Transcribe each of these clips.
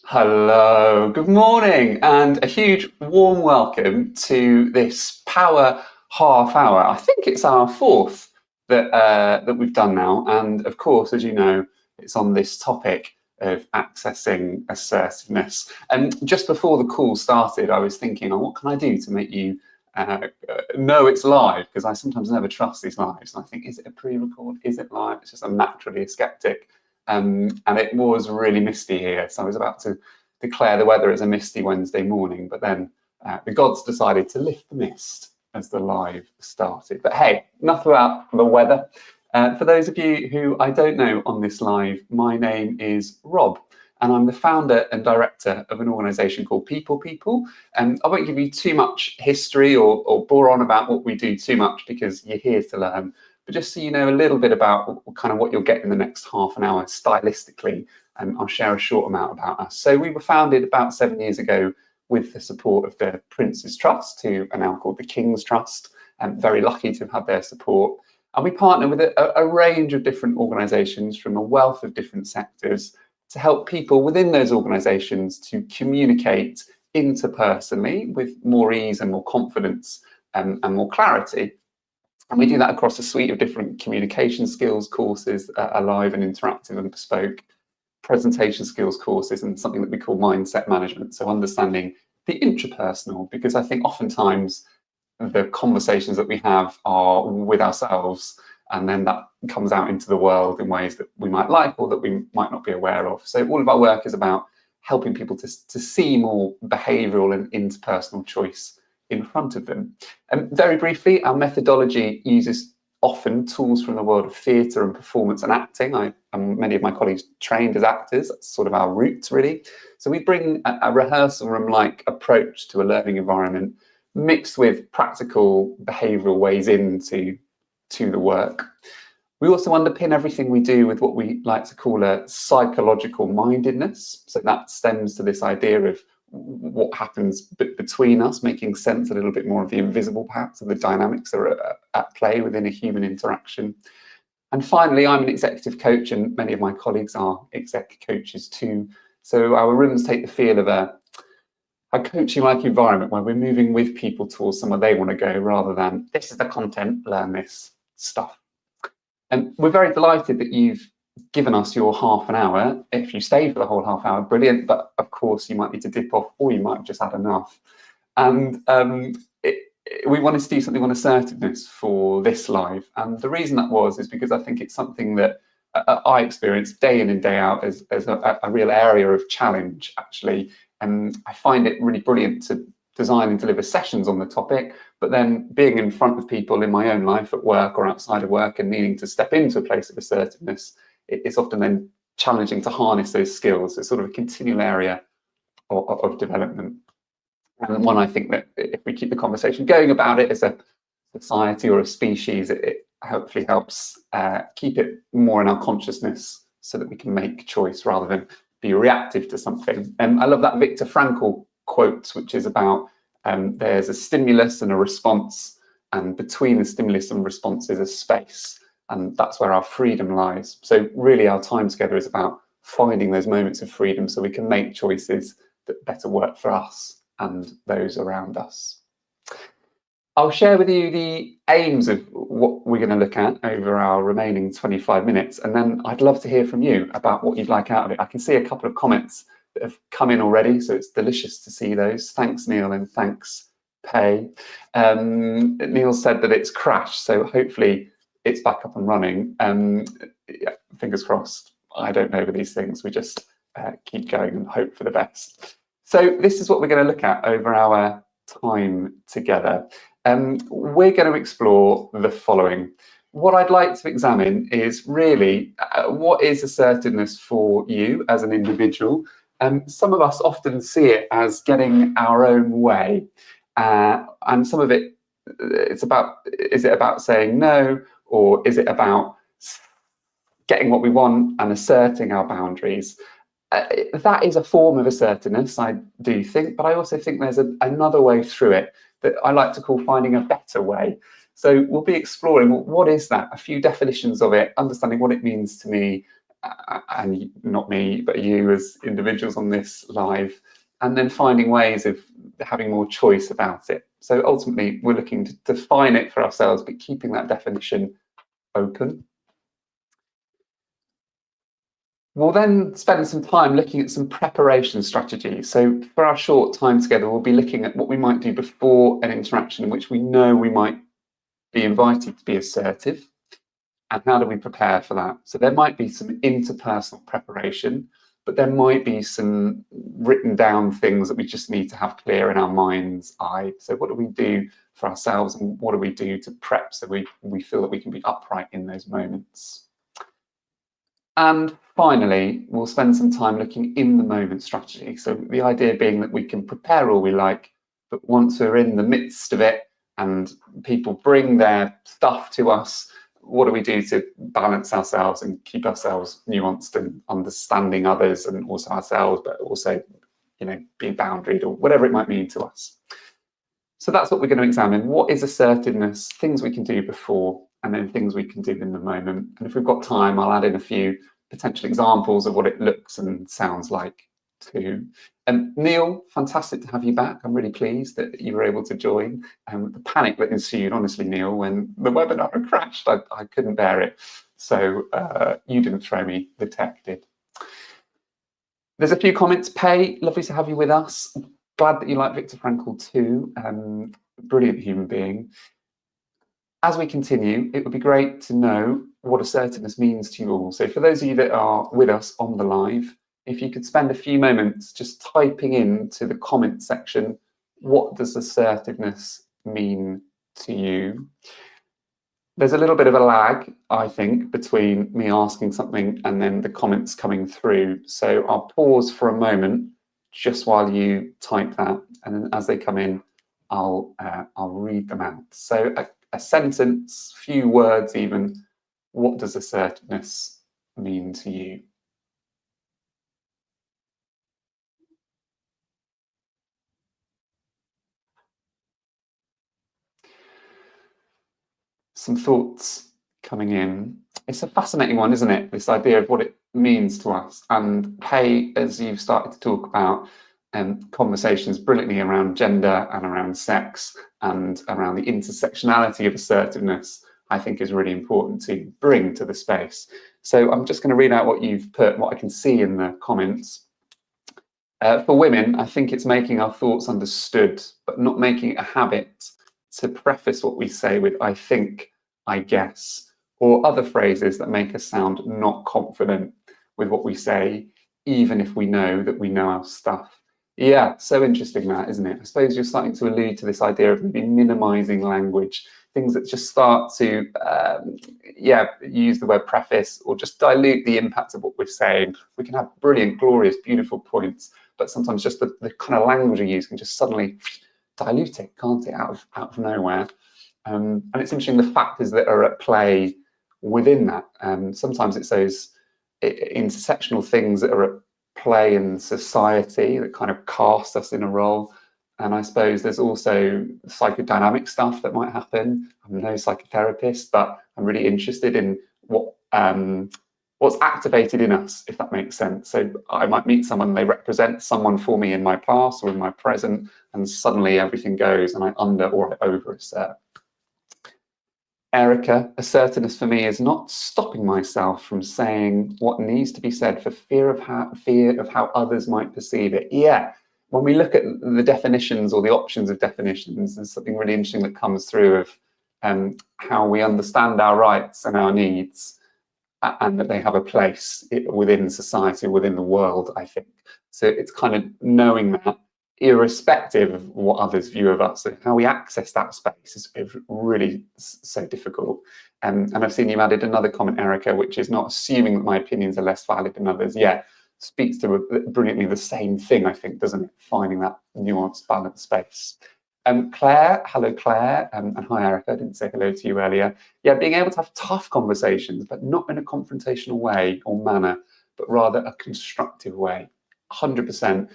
Hello, good morning, and a huge warm welcome to this Power Half Hour. I think it's our fourth that we've done now, and of course, as you know, it's on this topic of accessing assertiveness. And just before the call started, I was thinking, oh, what can I do to make you know it's live? Because I sometimes never trust these lives, and I think, is it a pre-record? Is it live? It's just I'm naturally a skeptic. And it was really misty here, so I was about to declare the weather as a misty Wednesday morning, but then the gods decided to lift the mist as the live started. But hey, enough about the weather. For those of you who I don't know on this live, my name is Rob, and I'm the founder and director of an organisation called People People. And I won't give you too much history or bore on about what we do too much, because you're here to learn. But just so you know a little bit about kind of what you'll get in the next half an hour stylistically, I'll share a short amount about us. So we were founded about 7 years ago with the support of the Prince's Trust, who are now called the King's Trust. I'm very lucky to have had their support. And we partner with a range of different organisations from a wealth of different sectors to help people within those organisations to communicate interpersonally with more ease and more confidence and more clarity. And we do that across a suite of different communication skills courses, alive and interactive and bespoke, presentation skills courses, and something that we call mindset management. So understanding the intrapersonal, because I think oftentimes the conversations that we have are with ourselves, and then that comes out into the world in ways that we might like or that we might not be aware of. So all of our work is about helping people to see more behavioural and interpersonal choice in front of them. Very briefly, our methodology uses often tools from the world of theatre and performance and acting. Many of my colleagues trained as actors. That's sort of our roots, really. So we bring a rehearsal room-like approach to a learning environment, mixed with practical behavioural ways into the work. We also underpin everything we do with what we like to call a psychological mindedness. So that stems to this idea of what happens between us, making sense a little bit more of the invisible, perhaps, of the dynamics that are at play within a human interaction. And finally, I'm an executive coach, and many of my colleagues are exec coaches too. So our rooms take the feel of a coaching-like environment where we're moving with people towards somewhere they want to go, rather than this is the content, learn this stuff. And we're very delighted that you've given us your half an hour. If you stay for the whole half hour, brilliant, but of course you might need to dip off, or you might have just had enough. And we wanted to do something on assertiveness for this live, and the reason that is because I think it's something that I experience day in and day out as a real area of challenge, actually. And I find it really brilliant to design and deliver sessions on the topic, but then being in front of people in my own life at work or outside of work and needing to step into a place of assertiveness, it's often then challenging to harness those skills. It's sort of a continual area of development. And one, I think that if we keep the conversation going about it as a society or a species, it hopefully helps keep it more in our consciousness so that we can make choice rather than be reactive to something. I love that Viktor Frankl quote, which is about there's a stimulus and a response, and between the stimulus and response is a space. And that's where our freedom lies. So really our time together is about finding those moments of freedom so we can make choices that better work for us and those around us. I'll share with you the aims of what we're going to look at over our remaining 25 minutes, and then I'd love to hear from you about what you'd like out of it. I can see a couple of comments that have come in already, so it's delicious to see those. Thanks, Neil, and thanks, Pay. Neil said that it's crashed, so hopefully it's back up and running. Yeah, fingers crossed. I don't know with these things. We just keep going and hope for the best. So this is what we're going to look at over our time together. We're going to explore the following. What I'd like to examine is really what is assertiveness for you as an individual. Some of us often see it as getting our own way, and some of it, is it about saying no, or is it about getting what we want and asserting our boundaries? That is a form of assertiveness, I do think, but I also think there's another way through it that I like to call finding a better way. So we'll be exploring what is that, a few definitions of it, understanding what it means to me, and not me, but you as individuals on this live, and then finding ways of having more choice about it. So ultimately, we're looking to define it for ourselves, but keeping that definition open. We'll then spend some time looking at some preparation strategies. So for our short time together, we'll be looking at what we might do before an interaction in which we know we might be invited to be assertive, and how do we prepare for that? So there might be some interpersonal preparation, but there might be some written down things that we just need to have clear in our mind's eye. So what do we do for ourselves, and what do we do to prep so we feel that we can be upright in those moments? And finally, we'll spend some time looking in the moment strategy. So the idea being that we can prepare all we like, but once we're in the midst of it and people bring their stuff to us, what do we do to balance ourselves and keep ourselves nuanced and understanding others and also ourselves, but also, being boundaried or whatever it might mean to us. So that's what we're going to examine. What is assertiveness? Things we can do before, and then things we can do in the moment. And if we've got time, I'll add in a few potential examples of what it looks and sounds like too. And Neil, fantastic to have you back. I'm really pleased that you were able to join. The panic that ensued, honestly, Neil, when the webinar crashed, I couldn't bear it. So you didn't throw me, the tech did. There's a few comments. Pay, lovely to have you with us. Glad that you like Viktor Frankl too. Brilliant human being. As we continue, it would be great to know what assertiveness means to you all. So for those of you that are with us on the live, if you could spend a few moments just typing into the comment section, what does assertiveness mean to you? There's a little bit of a lag, I think, between me asking something and then the comments coming through. So I'll pause for a moment just while you type that, and then as they come in, I'll read them out. So a sentence, few words even. What does assertiveness mean to you? Some thoughts coming in. It's a fascinating one, isn't it? This idea of what it means to us. And Pei, as you've started to talk about, conversations brilliantly around gender and around sex and around the intersectionality of assertiveness, I think is really important to bring to the space. So I'm just going to read out what you've put, what I can see in the comments. For women, I think it's making our thoughts understood, but not making it a habit to preface what we say with I think, I guess, or other phrases that make us sound not confident with what we say, even if we know that we know our stuff. Yeah, so interesting that, isn't it? I suppose you're starting to allude to this idea of maybe minimizing language, things that just start to, use the word preface or just dilute the impact of what we're saying. We can have brilliant, glorious, beautiful points, but sometimes just the kind of language we use can just suddenly dilute it, can't it, out of nowhere. And it's interesting the factors that are at play within that. Sometimes it's those intersectional things that are at play in society that kind of cast us in a role. And I suppose there's also psychodynamic stuff that might happen. I'm no psychotherapist, but I'm really interested in what's activated in us, if that makes sense. So I might meet someone, they represent someone for me in my past or in my present, and suddenly everything goes and I under or I over assert. Erica, assertiveness for me is not stopping myself from saying what needs to be said for fear of how others might perceive it. Yeah, when we look at the definitions or the options of definitions, there's something really interesting that comes through of how we understand our rights and our needs, and that they have a place within society, within the world, I think. So it's kind of knowing that, irrespective of what others view of us, and how we access that space is really so difficult. And I've seen you added another comment, Erica, which is not assuming that my opinions are less valid than others. Yeah, speaks to brilliantly the same thing, I think, doesn't it? Finding that nuanced, balanced space. Claire, hello Claire, and hi Erica, I didn't say hello to you earlier. Yeah, being able to have tough conversations, but not in a confrontational way or manner, but rather a constructive way, 100%.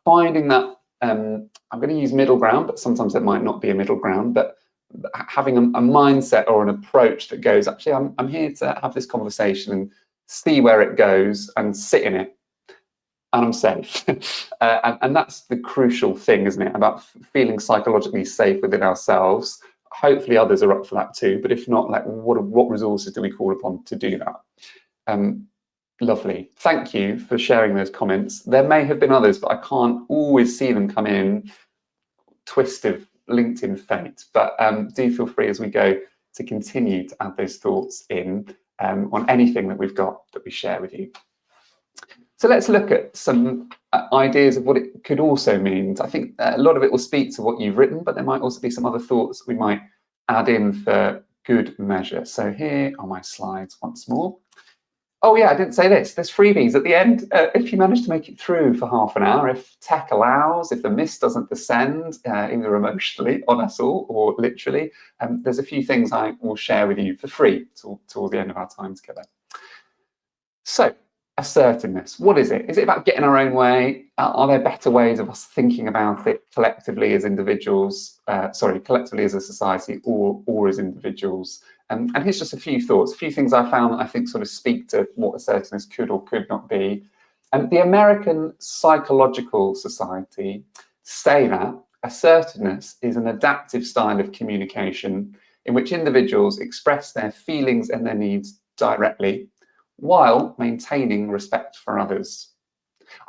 Finding that, I'm going to use middle ground, but sometimes it might not be a middle ground, but having a mindset or an approach that goes, actually, I'm here to have this conversation and see where it goes and sit in it, and I'm safe. And that's the crucial thing, isn't it? About feeling psychologically safe within ourselves. Hopefully others are up for that too, but if not, like what resources do we call upon to do that? Lovely. Thank you for sharing those comments. There may have been others, but I can't always see them come in. Twist of LinkedIn fate, but do feel free as we go to continue to add those thoughts in on anything that we've got that we share with you. So let's look at some ideas of what it could also mean. I think a lot of it will speak to what you've written, but there might also be some other thoughts we might add in for good measure. So here are my slides once more. Oh yeah, I didn't say this. There's freebies at the end. If you manage to make it through for half an hour, if tech allows, if the mist doesn't descend, either emotionally on us all or literally, there's a few things I will share with you for free till the end of our time together. So, assertiveness, what is it? Is it about getting our own way? Are there better ways of us thinking about it collectively as individuals, collectively as a society or as individuals? And here's just a few thoughts, a few things I found that I think sort of speak to what assertiveness could or could not be. And the American Psychological Society say that assertiveness is an adaptive style of communication in which individuals express their feelings and their needs directly, while maintaining respect for others.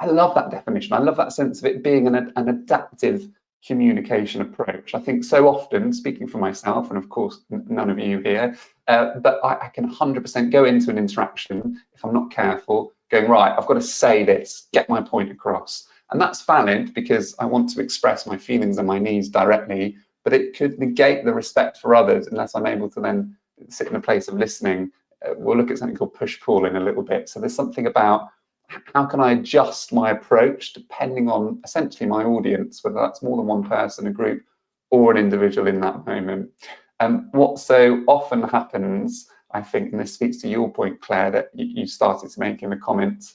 I love that definition. I love that sense of it being an adaptive communication approach. I think so often, speaking for myself, and of course none of you here, but I can 100% go into an interaction, if I'm not careful, going, right, I've got to say this, get my point across. And that's valid because I want to express my feelings and my needs directly, but it could negate the respect for others unless I'm able to then sit in a place of listening. We'll look at something called push-pull in a little bit. So there's something about how can I adjust my approach depending on essentially my audience, whether that's more than one person, a group, or an individual in that moment. What so often happens, I think, and this speaks to your point, Claire, that you started to make in the comments,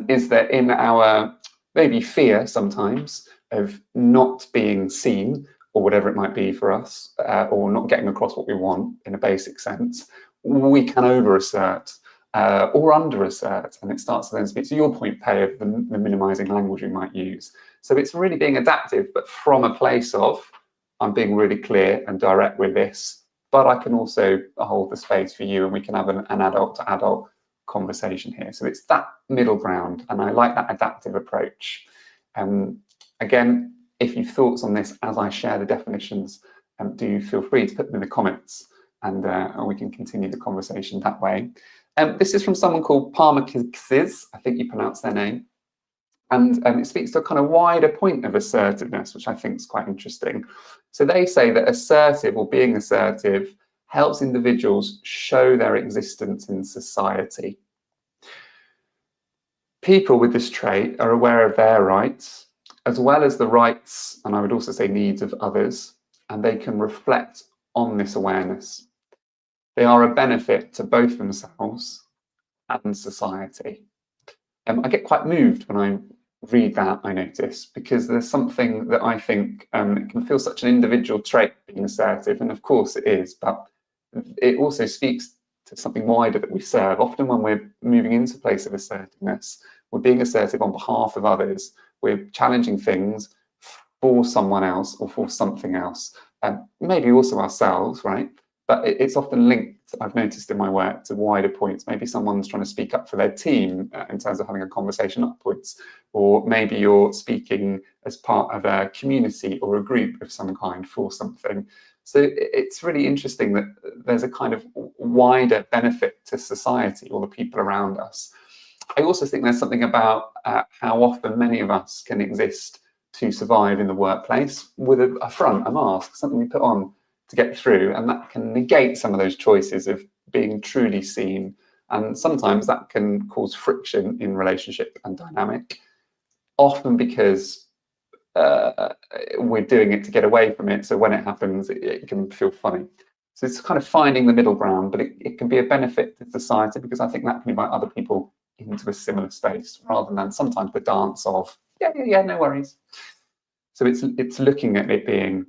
is that in our maybe fear sometimes of not being seen, or whatever it might be for us, or not getting across what we want in a basic sense, we can over-assert or under-assert, and it starts to then speak to your point, Pay, of the minimizing language we might use. So it's really being adaptive, but from a place of, I'm being really clear and direct with this, but I can also hold the space for you, and we can have an adult-to-adult conversation here. So it's that middle ground, and I like that adaptive approach. Again, if you've thoughts on this as I share the definitions, do feel free to put them in the comments, and we can continue the conversation that way. This is from someone called Parmakixis, I think you pronounce their name, and it speaks to a kind of wider point of assertiveness, which I think is quite interesting. So they say that assertive, or being assertive, helps individuals show their existence in society. People with this trait are aware of their rights, as well as the rights, and I would also say needs, of others, and they can reflect on this awareness. They are a benefit to both themselves and society. I get quite moved when I read that, I notice, because there's something that I think it can feel such an individual trait, being assertive, and of course it is, but it also speaks to something wider that we serve. Often when we're moving into a place of assertiveness, we're being assertive on behalf of others, we're challenging things for someone else or for something else, maybe also ourselves, right? But it's often linked, I've noticed in my work, to wider points. Maybe someone's trying to speak up for their team in terms of having a conversation upwards, or maybe you're speaking as part of a community or a group of some kind for something. So it's really interesting that there's a kind of wider benefit to society or the people around us. I also think there's something about how often many of us can exist to survive in the workplace with a front, a mask, something we put on to get through, and that can negate some of those choices of being truly seen, and sometimes that can cause friction in relationship and dynamic, often because we're doing it to get away from it, so when it happens it can feel funny. So it's kind of finding the middle ground, but it can be a benefit to society, because I think that can invite other people into a similar space, rather than sometimes the dance of yeah, no worries. So it's looking at it being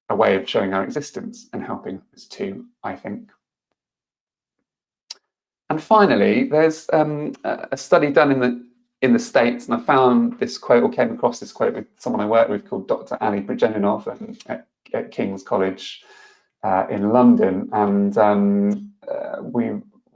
a way of showing our existence and helping us too, I think. And finally, there's a study done in the States, and I found this quote, or came across this quote with someone I work with called Dr. Ali Brajeninov at King's College in London, and we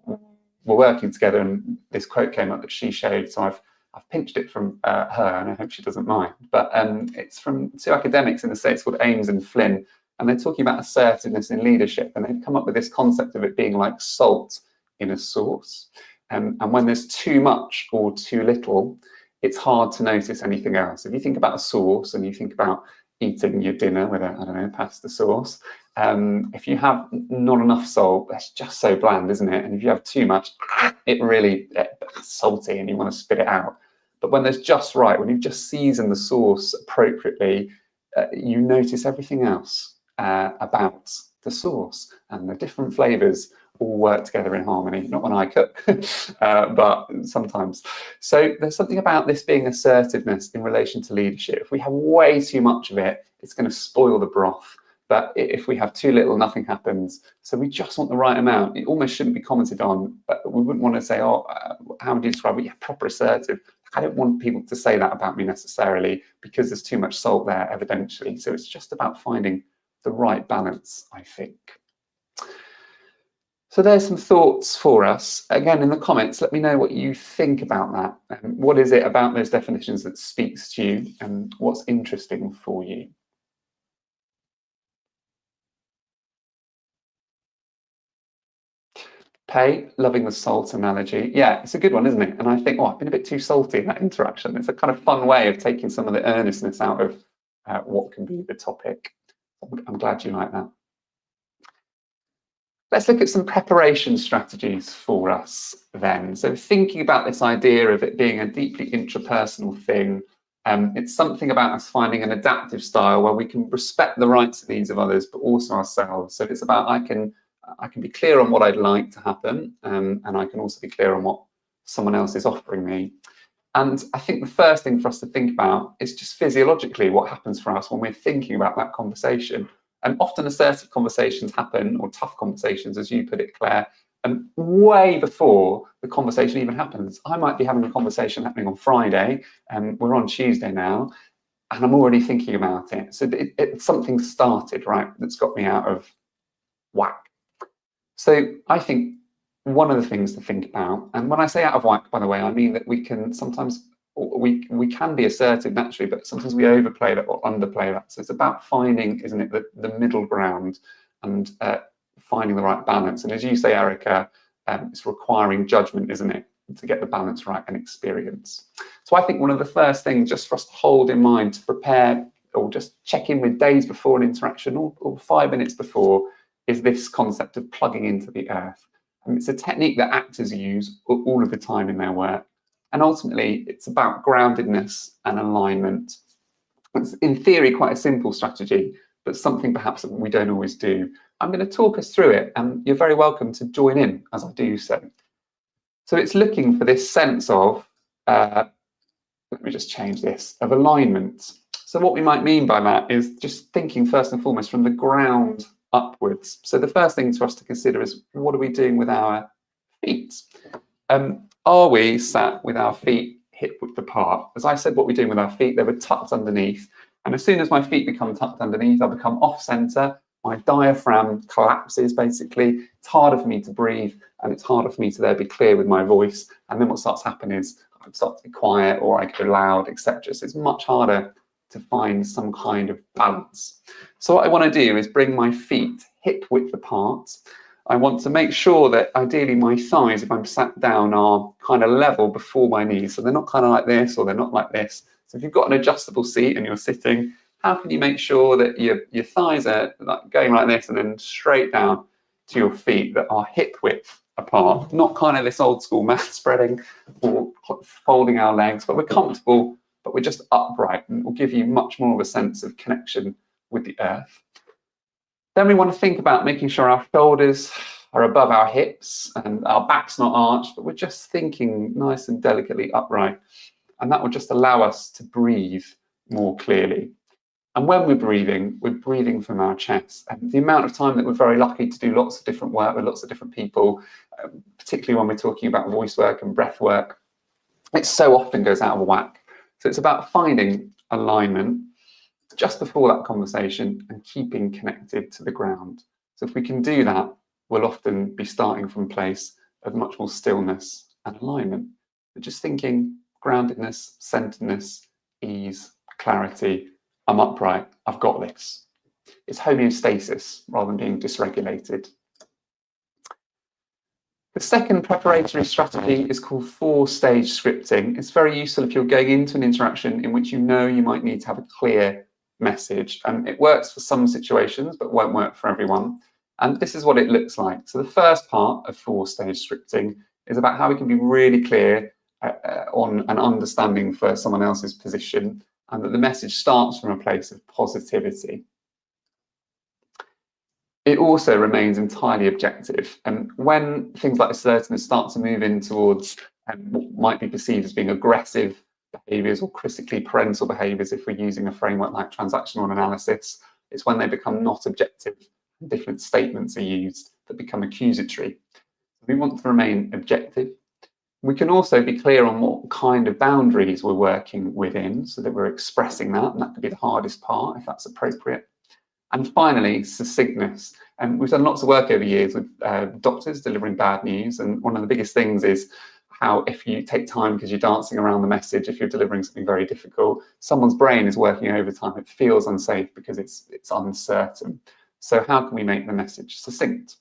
were working together, and this quote came up that she showed. So I've pinched it from her, and I hope she doesn't mind. But it's from two academics in the States called Ames and Flynn, and they're talking about assertiveness in leadership, and they've come up with this concept of it being like salt in a sauce. And when there's too much or too little, it's hard to notice anything else. If you think about a sauce and you think about eating your dinner with a, I don't know, pasta sauce, if you have not enough salt, that's just so bland, isn't it? And if you have too much, it really salty and you want to spit it out. But when there's just right, when you've just seasoned the sauce appropriately, you notice everything else about the sauce, and the different flavors all work together in harmony. Not when I cook, but sometimes. So there's something about this being assertiveness in relation to leadership. If we have way too much of it, it's going to spoil the broth. But if we have too little, nothing happens. So we just want the right amount. It almost shouldn't be commented on. But we wouldn't want to say, oh, how would you describe it? Yeah, proper assertive. I don't want people to say that about me necessarily, because there's too much salt there, evidentially. So it's just about finding the right balance, I think. So there's some thoughts for us. Again, in the comments, let me know what you think about that. What is it about those definitions that speaks to you, and what's interesting for you? Pay, loving the salt analogy. Yeah, it's a good one, isn't it? And I think, oh, I've been a bit too salty in that interaction. It's a kind of fun way of taking some of the earnestness out of what can be the topic. I'm glad you like that. Let's look at some preparation strategies for us then. So thinking about this idea of it being a deeply intrapersonal thing, it's something about us finding an adaptive style where we can respect the rights and needs of others, but also ourselves. So it's about I can be clear on what I'd like to happen, and I can also be clear on what someone else is offering me. And I think the first thing for us to think about is just physiologically what happens for us when we're thinking about that conversation. And often assertive conversations happen, or tough conversations, as you put it, Claire, and way before the conversation even happens. I might be having a conversation happening on Friday, and we're on Tuesday now, and I'm already thinking about it. So something started, right, that's got me out of whack. So I think one of the things to think about, and when I say out of whack, by the way, I mean that we can sometimes, we can be assertive naturally, but sometimes we overplay that or underplay that. So it's about finding, isn't it, the middle ground, and finding the right balance. And as you say, Erica, it's requiring judgment, isn't it, to get the balance right, and experience. So I think one of the first things just for us to hold in mind to prepare, or just check in with days before an interaction, or 5 minutes before, is this concept of plugging into the earth. And it's a technique that actors use all of the time in their work. And ultimately, it's about groundedness and alignment. It's, in theory, quite a simple strategy, but something perhaps that we don't always do. I'm going to talk us through it, and you're very welcome to join in as I do so. So it's looking for this sense of, let me just change this, of alignment. So what we might mean by that is just thinking first and foremost from the ground upwards. So the first thing for us to consider is, what are we doing with our feet? Are we sat with our feet hip width apart? As I said, what we're doing with our feet, they were tucked underneath. And as soon as my feet become tucked underneath, I become off center. My diaphragm collapses, basically. It's harder for me to breathe, and it's harder for me to there be clear with my voice. And then what starts to happen is I start to be quiet, or I go loud, etc. So it's much harder to find some kind of balance. So what I want to do is bring my feet hip width apart. I want to make sure that ideally my thighs, if I'm sat down, are kind of level before my knees. So they're not kind of like this, or they're not like this. So if you've got an adjustable seat and you're sitting, how can you make sure that your thighs are like going like this and then straight down to your feet that are hip width apart? Not kind of this old school mat spreading or folding our legs, but we're comfortable, but we're just upright, and it will give you much more of a sense of connection with the earth. Then we want to think about making sure our shoulders are above our hips and our back's not arched, but we're just thinking nice and delicately upright. And that will just allow us to breathe more clearly. And when we're breathing from our chest. And the amount of time that we're very lucky to do lots of different work with lots of different people, particularly when we're talking about voice work and breath work, it so often goes out of whack. So it's about finding alignment just before that conversation and keeping connected to the ground. So if we can do that, we'll often be starting from a place of much more stillness and alignment. But just thinking groundedness, centeredness, ease, clarity, I'm upright, I've got this. It's homeostasis rather than being dysregulated. The second preparatory strategy is called 4-stage scripting. It's very useful if you're going into an interaction in which you know you might need to have a clear message. And it works for some situations, but won't work for everyone. And this is what it looks like. So the first part of 4-stage scripting is about how we can be really clear on an understanding for someone else's position, and that the message starts from a place of positivity. It also remains entirely objective. And when things like assertiveness start to move in towards what might be perceived as being aggressive behaviours or critically parental behaviours, if we're using a framework like transactional analysis, it's when they become not objective and different statements are used that become accusatory. We want to remain objective. We can also be clear on what kind of boundaries we're working within so that we're expressing that, and that could be the hardest part if that's appropriate. And finally, succinctness. And we've done lots of work over the years with doctors delivering bad news, and one of the biggest things is how if you take time because you're dancing around the message, if you're delivering something very difficult, someone's brain is working overtime. It feels unsafe because it's uncertain. So how can we make the message succinct?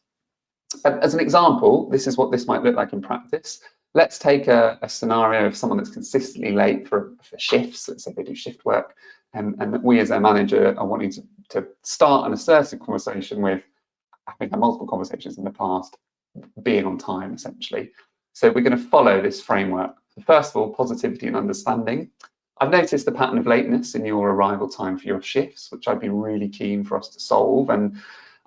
As an example, this is what this might look like in practice. Let's take a scenario of someone that's consistently late for shifts. Let's say they do shift work, and that we as their manager are wanting to start an assertive conversation with, having had multiple conversations in the past, being on time, essentially. So we're going to follow this framework. First of all, positivity and understanding. I've noticed a pattern of lateness in your arrival time for your shifts, which I'd be really keen for us to solve, and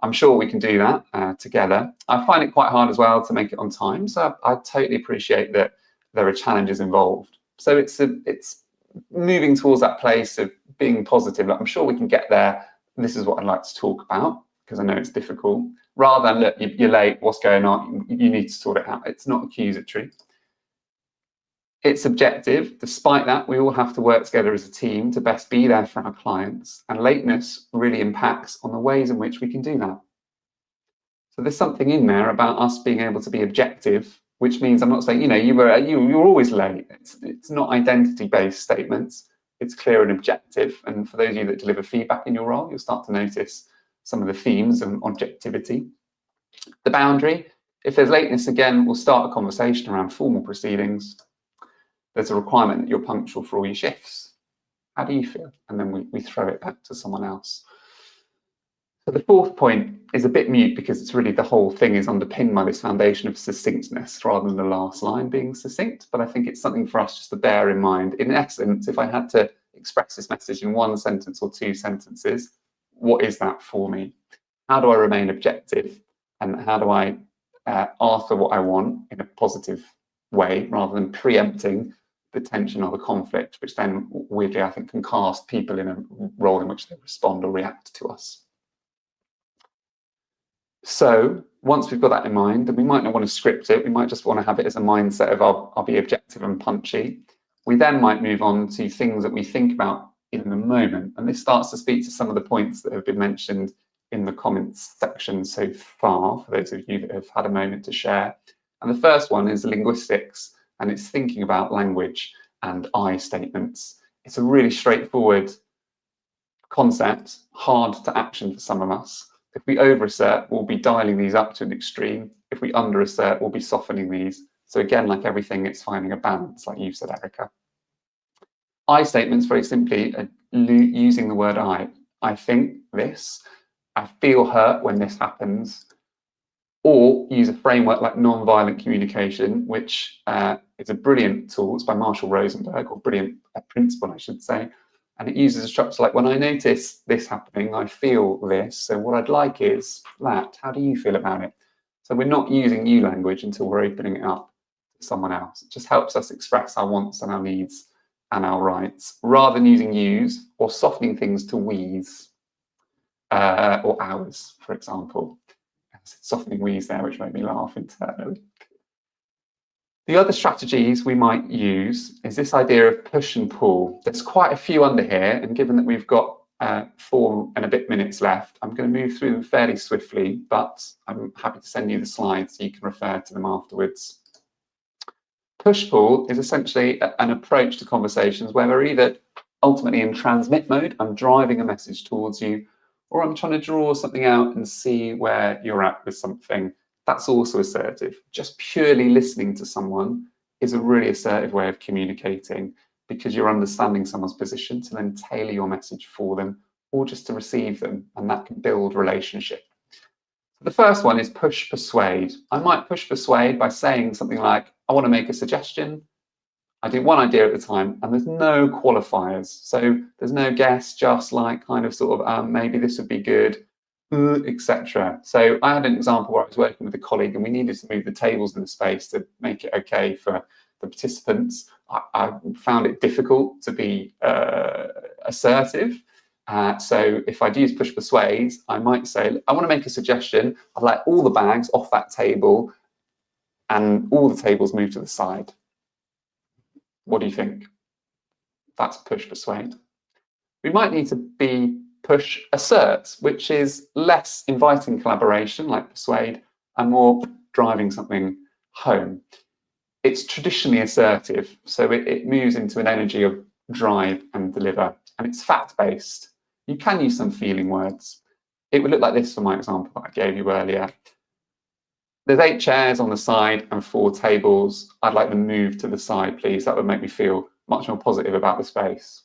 I'm sure we can do that together. I find it quite hard as well to make it on time, so I totally appreciate that there are challenges involved. So it's moving towards that place of being positive. Like, I'm sure we can get there. This is what I'd like to talk about, because I know it's difficult. Rather than, look, you're late, what's going on? You need to sort it out. It's not accusatory. It's objective. Despite that, we all have to work together as a team to best be there for our clients. And lateness really impacts on the ways in which we can do that. So there's something in there about us being able to be objective, which means I'm not saying, you're always late. It's not identity-based statements. It's clear and objective. And for those of you that deliver feedback in your role, you'll start to notice some of the themes and objectivity. The boundary, if there's lateness, again, we'll start a conversation around formal proceedings. There's a requirement that you're punctual for all your shifts. How do you feel? And then we throw it back to someone else. So the fourth point is a bit mute because it's really the whole thing is underpinned by this foundation of succinctness rather than the last line being succinct. But I think it's something for us just to bear in mind. In essence, if I had to express this message in one sentence or two sentences, what is that for me? How do I remain objective? And how do I ask for what I want in a positive way rather than preempting the tension or the conflict, which then weirdly I think can cast people in a role in which they respond or react to us. So once we've got that in mind, then we might not want to script it. We might just want to have it as a mindset of I'll be objective and punchy. We then might move on to things that we think about in the moment. And this starts to speak to some of the points that have been mentioned in the comments section so far, for those of you that have had a moment to share. And the first one is linguistics, and it's thinking about language and I statements. It's a really straightforward concept, hard to action for some of us. If we over-assert, we'll be dialing these up to an extreme. If we under-assert, we'll be softening these. So again, like everything, it's finding a balance, like you said, Erica. I statements, very simply, are using the word I. I think this. I feel hurt when this happens. Or use a framework like non-violent communication, which is a brilliant tool. It's by Marshall Rosenberg, or brilliant principle, I should say. And it uses a structure like, when I notice this happening, I feel this. So what I'd like is that. How do you feel about it? So we're not using you language until we're opening it up to someone else. It just helps us express our wants and our needs and our rights, rather than using yous or softening things to we's or ours, for example. Softening we's there, which made me laugh internally. The other strategies we might use is this idea of push and pull. There's quite a few under here, and given that we've got 4 and a bit minutes left, I'm going to move through them fairly swiftly, but I'm happy to send you the slides so you can refer to them afterwards. Push-pull is essentially an approach to conversations where we're either ultimately in transmit mode, I'm driving a message towards you, or I'm trying to draw something out and see where you're at with something. That's also assertive. Just purely listening to someone is a really assertive way of communicating, because you're understanding someone's position to then tailor your message for them, or just to receive them, and that can build relationship. The first one is push persuade. I might push persuade by saying something like, I want to make a suggestion. I do one idea at a time, and there's no qualifiers. So there's no guess, just like kind of sort of maybe this would be good, etc. So I had an example where I was working with a colleague and we needed to move the tables in the space to make it okay for the participants. I found it difficult to be assertive. So if I'd use push persuade, I might say, I want to make a suggestion. I'd like all the bags off that table and all the tables moved to the side. What do you think? That's push persuade. We might need to be push assert, which is less inviting collaboration like persuade and more driving something home. It's traditionally assertive, so it moves into an energy of drive and deliver, and it's fact-based. You can use some feeling words. It would look like this for my example that I gave you earlier. There's 8 chairs on the side and 4 tables. I'd like them moved to the side, please. That would make me feel much more positive about the space.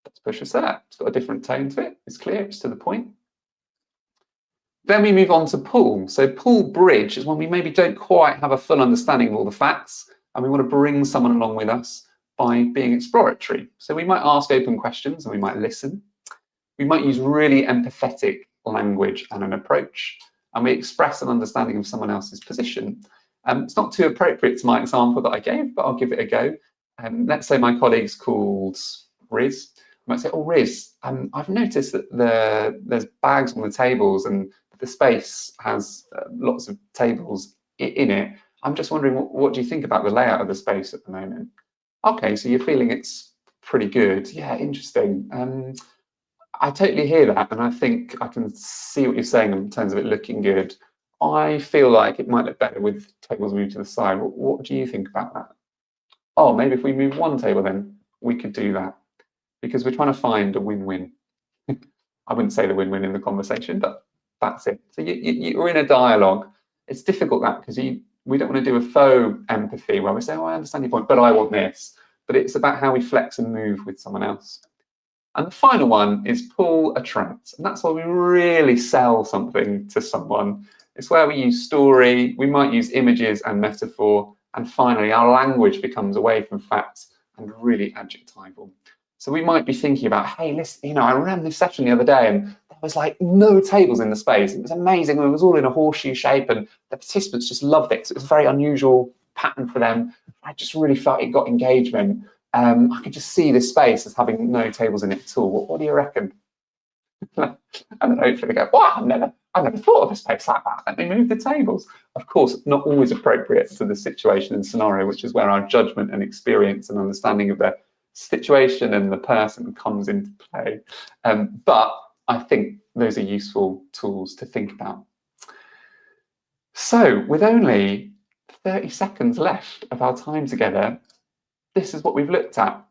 Let's push assert. It's got a different tone to it. It's clear, it's to the point. Then we move on to pull. So pull bridge is when we maybe don't quite have a full understanding of all the facts, and we want to bring someone along with us by being exploratory. So we might ask open questions and we might listen. We might use really empathetic language and an approach, and we express an understanding of someone else's position. It's not too appropriate to my example that I gave, but I'll give it a go. Let's say my colleague's called Riz. I might say, oh, Riz, I've noticed that there's bags on the tables and the space has lots of tables in it. I'm just wondering, what do you think about the layout of the space at the moment? Okay, so you're feeling it's pretty good. Yeah, interesting. I totally hear that, and I think I can see what you're saying in terms of it looking good. I feel like it might look better with tables moved to the side. What do you think about that? Oh, maybe if we move one table, then we could do that, because we're trying to find a win-win. I wouldn't say the win-win in the conversation, but that's it. So you're in a dialogue. It's difficult that, because we don't want to do a faux empathy where we say, oh, I understand your point, but I want this. But it's about how we flex and move with someone else. And the final one is pull attract. And that's where we really sell something to someone. It's where we use story, we might use images and metaphor. And finally, our language becomes away from facts and really adjectival. So we might be thinking about, hey, listen, I ran this session the other day and there was like no tables in the space. It was amazing. It was all in a horseshoe shape and the participants just loved it. So it was a very unusual pattern for them. I just really felt it got engagement. I could just see this space as having no tables in it at all. What do you reckon? And then hopefully they go, wow, I've never thought of a space like that. Let me move the tables. Of course, not always appropriate to the situation and scenario, which is where our judgment and experience and understanding of the situation and the person comes into play. But I think those are useful tools to think about. So with only 30 seconds left of our time together, this is what we've looked at.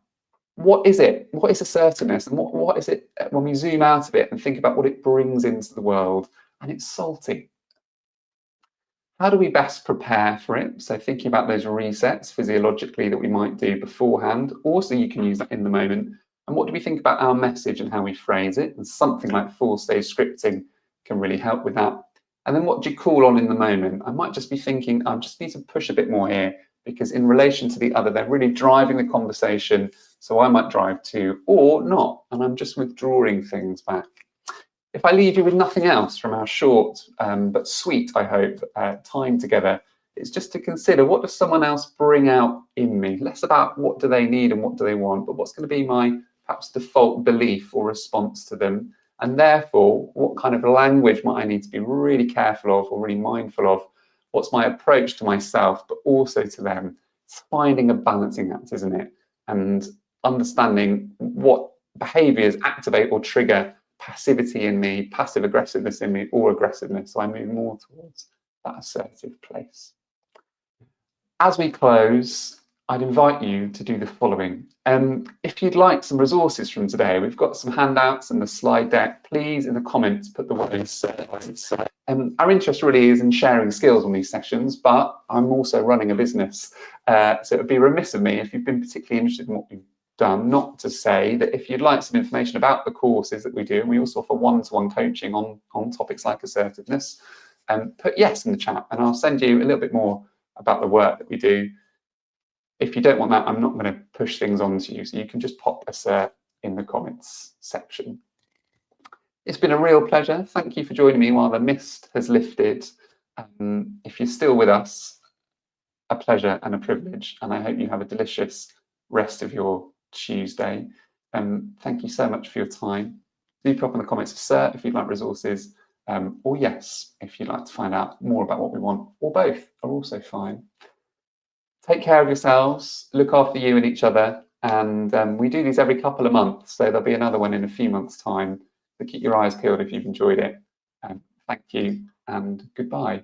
What is it? What is assertiveness? And what is it when we zoom out of it and think about what it brings into the world? And it's salty. How do we best prepare for it? So thinking about those resets physiologically that we might do beforehand. Also, you can use that in the moment. And what do we think about our message and how we phrase it? And something like 4-stage scripting can really help with that. And then what do you call on in the moment? I might just be thinking, I just need to push a bit more here, because in relation to the other, they're really driving the conversation. So I might drive too, or not. And I'm just withdrawing things back. If I leave you with nothing else from our short but sweet, I hope, time together, It's just to consider, what does someone else bring out in me? Less about what do they need and what do they want, but what's going to be my perhaps default belief or response to them. And therefore, what kind of language might I need to be really careful of or really mindful of? What's my approach to myself, but also to them? It's finding a balancing act, isn't it? And understanding what behaviors activate or trigger passivity in me, passive aggressiveness in me, or aggressiveness. So I move more towards that assertive place. As we close, I'd invite you to do the following. If you'd like some resources from today, we've got some handouts and the slide deck. Please, in the comments, put the words. Our interest really is in sharing skills on these sessions, but I'm also running a business. So it would be remiss of me, if you've been particularly interested in what we've done, not to say that if you'd like some information about the courses that we do, and we also offer one-to-one coaching on topics like assertiveness, put yes in the chat, and I'll send you a little bit more about the work that we do. If you don't want that, I'm not going to push things on to you, so you can just pop assert in the comments section. It's been a real pleasure. Thank you for joining me while the mist has lifted. If you're still with us, a pleasure and a privilege, and I hope you have a delicious rest of your Tuesday. Thank you so much for your time. Do pop in the comments assert if you'd like resources, or yes if you'd like to find out more about what we want, or both are also fine. Take care of yourselves, look after you and each other, and we do these every couple of months, so there'll be another one in a few months' time. So keep your eyes peeled if you've enjoyed it. Thank you and goodbye.